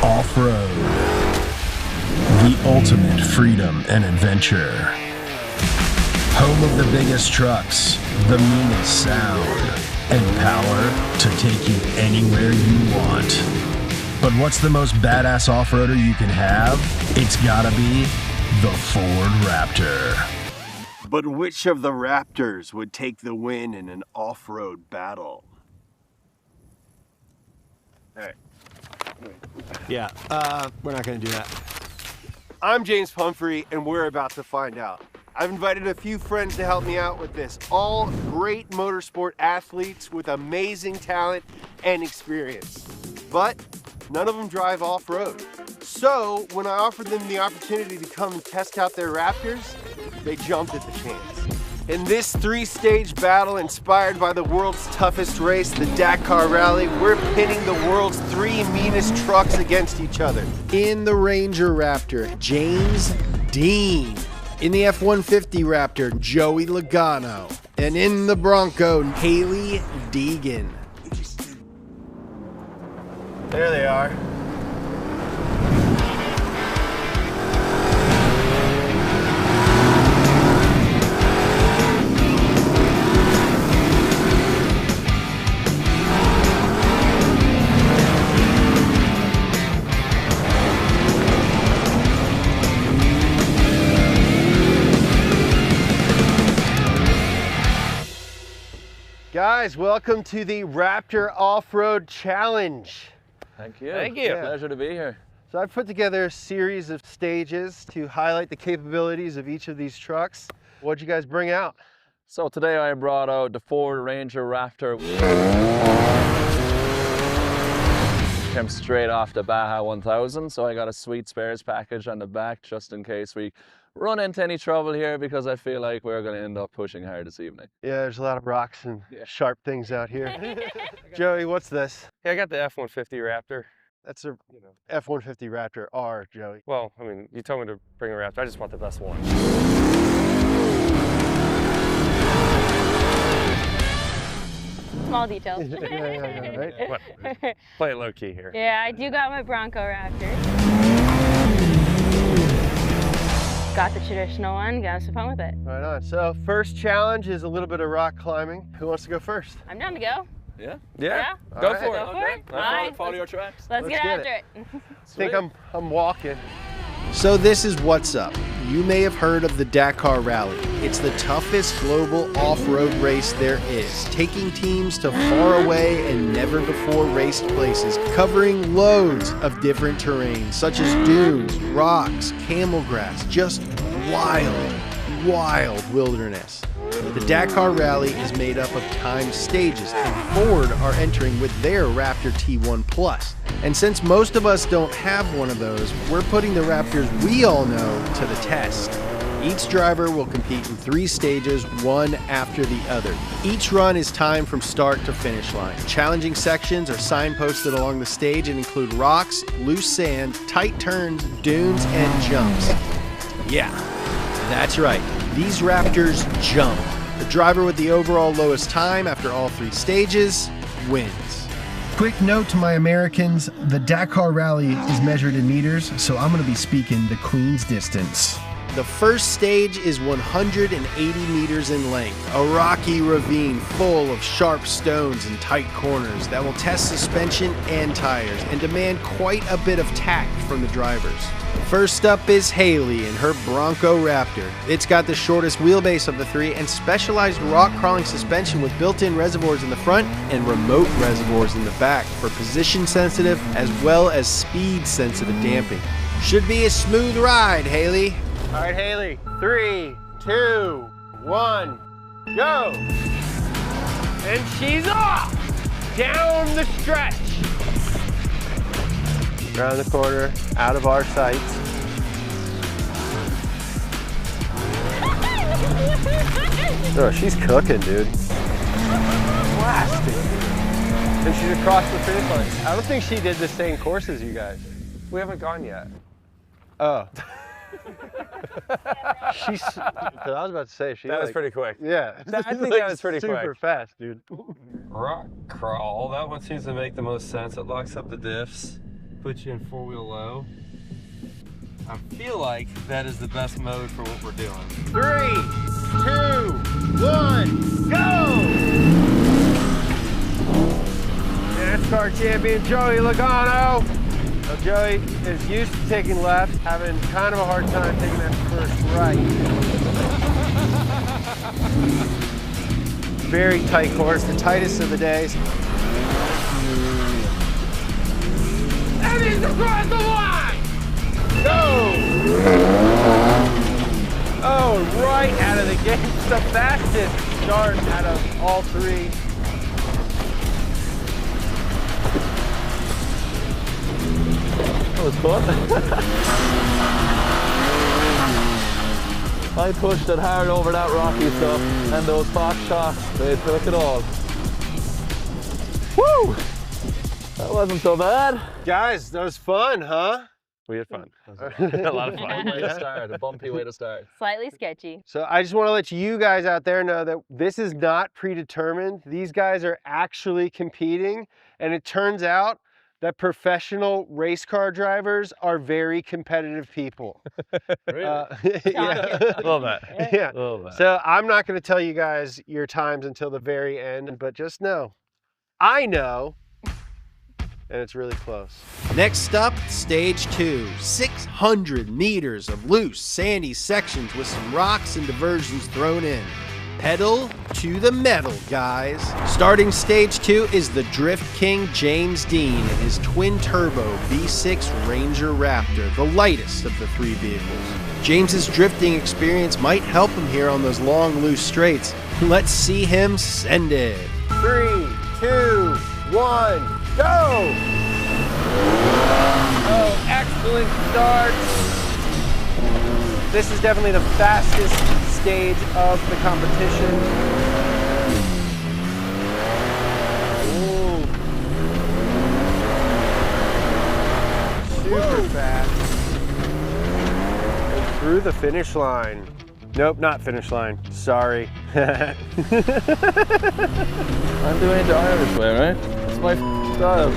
Off-road. The ultimate freedom and adventure. Home of the biggest trucks, the meanest sound, and power to take you anywhere you want. But what's the most badass off-roader you can have? It's gotta be the Ford Raptor. But which of the Raptors would take the win in an off-road battle? All right. Yeah, we're not gonna do that. I'm James Pumphrey, and we're about to find out. I've invited a few friends to help me out with this. All great motorsport athletes with amazing talent and experience. But none of them drive off-road. So when I offered them the opportunity to come and test out their Raptors, they jumped at the chance. In this three-stage battle inspired by the world's toughest race, the Dakar Rally, we're pitting the world's three meanest trucks against each other. In the Ranger Raptor, James Deane. In the F-150 Raptor, Joey Logano. And in the Bronco, Hailie Deegan. There they are. Guys, welcome to the Raptor Off-Road Challenge. Thank you. Thank you. Yeah. Pleasure to be here. So I've put together a series of stages to highlight the capabilities of each of these trucks. What'd you guys bring out? So today I brought out the Ford Ranger Raptor. Came straight off the Baja 1000, so I got a sweet spares package on the back just in case we run into any trouble here, because I feel like we're going to end up pushing hard this evening. Yeah, there's a lot of rocks and sharp things out here. Joey, what's this? Yeah, I got the F-150 Raptor. That's a F-150 Raptor R, Joey. Well, I mean, you told me to bring a Raptor. I just want the best one. Small details. Yeah, right? What? Play it low key here. Yeah, I do got my Bronco Raptor. Got the traditional one, got some fun with it. Right on. So first challenge is a little bit of rock climbing. Who wants to go first? I'm down to go. Yeah? Yeah. Go All right. for it. Go for it. All right. Follow your tracks. Let's get get after it. I think I'm walking. So this is what's up. You may have heard of the Dakar Rally. It's the toughest global off-road race there is, taking teams to far away and never before raced places, covering loads of different terrains such as dunes, rocks, camel grass, just wild wilderness. The Dakar Rally is made up of timed stages, and Ford are entering with their Raptor T1 Plus. And since most of us don't have one of those, we're putting the Raptors we all know to the test. Each driver will compete in three stages, one after the other. Each run is timed from start to finish line. Challenging sections are signposted along the stage and include rocks, loose sand, tight turns, dunes, and jumps. Yeah, that's right. These Raptors jump. The driver with the overall lowest time after all three stages wins. Quick note to my Americans, the Dakar Rally is measured in meters, so I'm going to be speaking the Queen's distance. The first stage is 180 meters in length, a rocky ravine full of sharp stones and tight corners that will test suspension and tires and demand quite a bit of tact from the drivers. First up is Hailie and her Bronco Raptor. It's got the shortest wheelbase of the three and specialized rock crawling suspension with built-in reservoirs in the front and remote reservoirs in the back for position-sensitive as well as speed-sensitive damping. Should be a smooth ride, Hailie. All right, Hailie, 3, 2, 1, go! And she's off! Down the stretch! Around the corner, out of our sights. Oh, she's cooking, dude. Blasting. And she's across the finish line. I don't think she did the same course as you guys. We haven't gone yet. Oh. She's, I was about to say, That was pretty quick. Yeah. I think that was pretty quick. Super fast, dude. Rock crawl, that one seems to make the most sense. It locks up the diffs. put you in 4-wheel low. I feel like that is the best mode for what we're doing. 3, 2, 1, go! NASCAR champion Joey Logano. Now Joey is used to taking left, having kind of a hard time taking that first right. Very tight course, the tightest of the days. And he's across the line! Go! Oh, right out of the gate. It's the fastest start out of all three. That was fun. I pushed it hard over that rocky stuff, and those box shots, they took it all. Woo! That wasn't so bad. Guys, that was fun, huh? We had fun. A lot of fun. Way to start, a bumpy way to start. Slightly sketchy. So I just want to let you guys out there know that this is not predetermined. These guys are actually competing, and it turns out that professional race car drivers are very competitive people. Really? Yeah. A little bit. Yeah. A little bit. So I'm not going to tell you guys your times until the very end, but just know, I know, and it's really close. Next up, stage 2, 600 meters of loose, sandy sections with some rocks and diversions thrown in. Pedal to the metal, guys. Starting stage 2 is the Drift King James Deane and his twin-turbo V6 Ranger Raptor, the lightest of the three vehicles. James's drifting experience might help him here on those long, loose straights. Let's see him send it. 3, 2, 1, go! Oh, excellent start. This is definitely the fastest stage of the competition. Ooh. Super fast. And through the finish line. Nope, not finish line. Sorry. I'm doing it the Irish way, right? That's my style.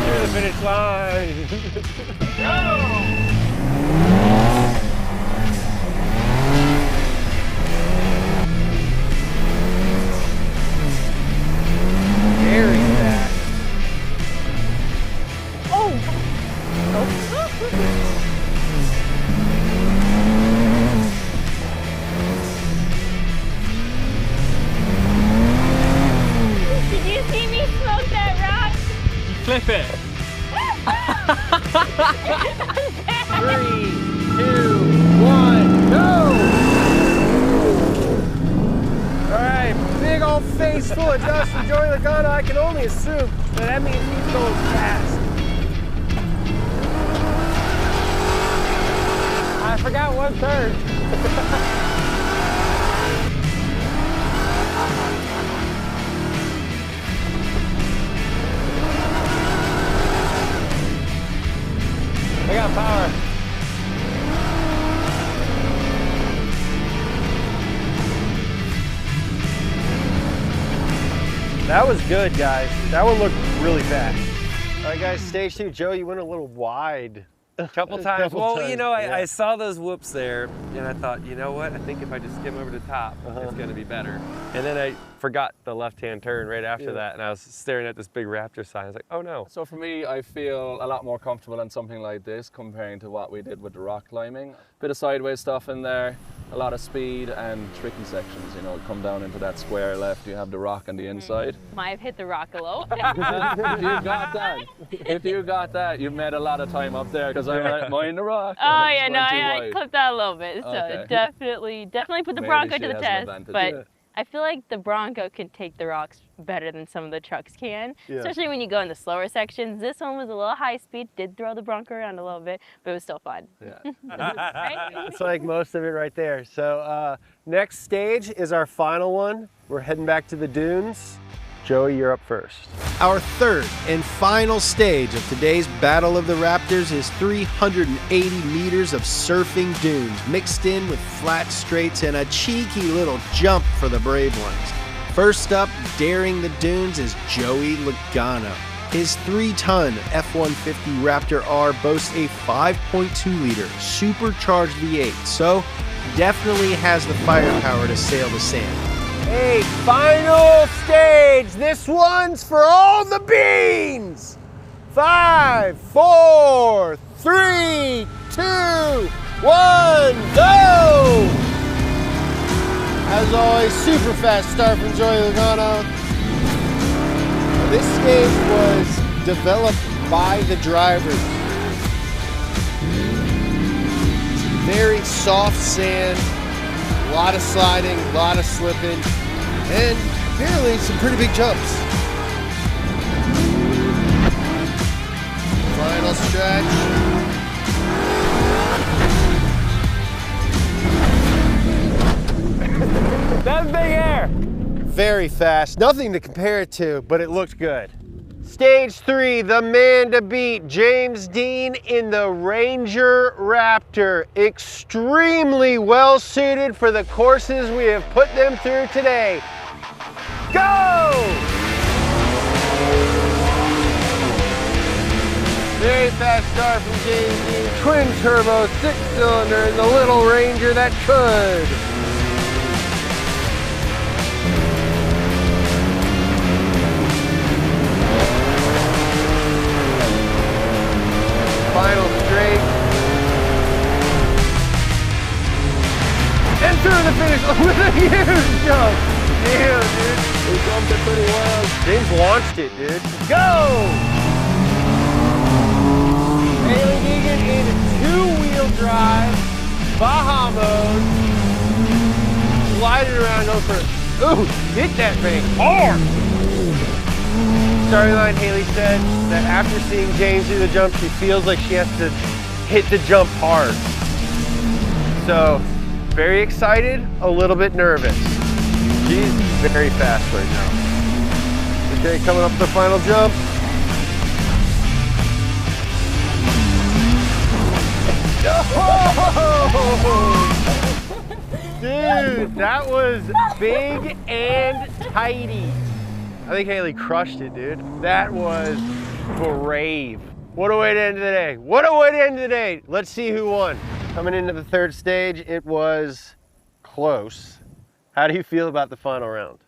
Through the finish line. Go! Very fast. Did you see me smoke that rock? Flip it. 3, 2, 1, go! Alright, big old face full of dust from Joey Logano. I can only assume that means he's going fast. I forgot 1/3. I got power. That was good, guys. That one looked really fast. All right, guys, stage 2. Joe, you went a little wide. A couple times. Well, you know, yeah. I saw those whoops there, and I thought, you know what? I think if I just skim over the top, it's going to be better. And then I forgot the left-hand turn right after that, and I was staring at this big Raptor sign. I was like, oh no. So for me, I feel a lot more comfortable in something like this comparing to what we did with the rock climbing. Bit of sideways stuff in there, a lot of speed and tricky sections, you know, come down into that square left, you have the rock on the inside. Might have hit the rock a little. If you got that, you've made a lot of time up there because I'm like, mind the rock. Oh yeah, no, I clipped that a little bit. So Okay. definitely put the Maybe Bronco she to the has an test. advantage. But Yeah. I feel like the Bronco can take the rocks better than some of the trucks can, especially when you go in the slower sections. This one was a little high speed, did throw the Bronco around a little bit, but it was still fun. Yeah. Right? It's like most of it right there. So next stage is our final one. We're heading back to the dunes. Joey, you're up first. Our third and final stage of today's Battle of the Raptors is 380 meters of surfing dunes mixed in with flat straights and a cheeky little jump for the brave ones. First up, daring the dunes is Joey Logano. His 3-ton F-150 Raptor R boasts a 5.2-liter supercharged V8, so definitely has the firepower to sail the sand. Hey, final stage. This one's for all the beans. 5, 4, 3, 2, 1, go! As always, super fast start from Joey Logano. This stage was developed by the drivers. Very soft sand, a lot of sliding, a lot of slipping, and apparently some pretty big jumps. Final stretch. That's big air. Very fast, nothing to compare it to, but it looked good. Stage 3, the man to beat, James Deane in the Ranger Raptor. Extremely well suited for the courses we have put them through today. Go! Very fast start from James Deane. Twin turbo, 6-cylinder in the little Ranger that could. Final straight. And through the finish with a huge jump. Damn, dude. We jumped it pretty well. James launched it, dude. Go! Hailie Deegan in 2-wheel drive, Baja mode. Slide it around, go for it. Ooh, hit that thing hard. Starting line, Hailie said that after seeing James do the jump, she feels like she has to hit the jump hard. So, very excited, a little bit nervous. She's very fast right now. Okay, coming up the final jump. Dude, that was big and tidy. I think Hailie crushed it, dude. That was brave. What a way to end the day. What a way to end the day. Let's see who won. Coming into the third stage, it was close. How do you feel about the final round?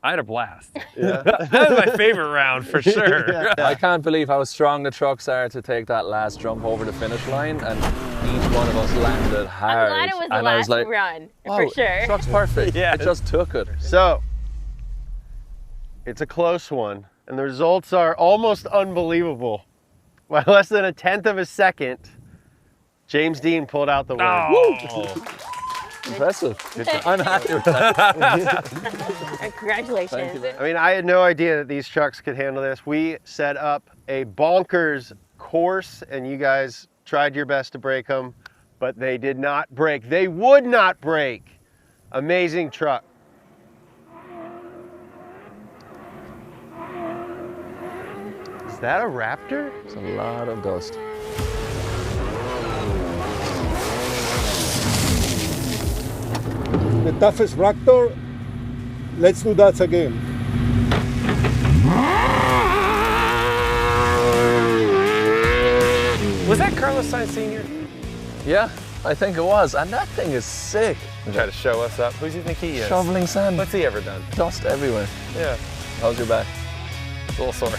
I had a blast. Yeah. That was my favorite round for sure. Yeah. I can't believe how strong the trucks are to take that last jump over the finish line, and each one of us landed hard. I'm glad it was the and I was last like, run, wow, for sure. truck's perfect. Yeah. It just took it. So, it's a close one, and the results are almost unbelievable. By less than 1/10 of a second, James Deane pulled out the win. Oh. Impressive. I'm happy with that. Congratulations. Thank you very I mean, I had no idea that these trucks could handle this. We set up a bonkers course, and you guys tried your best to break them, but they did not break. They would not break. Amazing truck. Is that a Raptor? It's a lot of dust. The toughest Raptor, let's do that again. Was that Carlos Sainz Sr.? Yeah, I think it was. And that thing is sick. Try to show us up. Who do you think he is? Shoveling sand. What's he ever done? Dust everywhere. Yeah, How's your back? it's a little sore.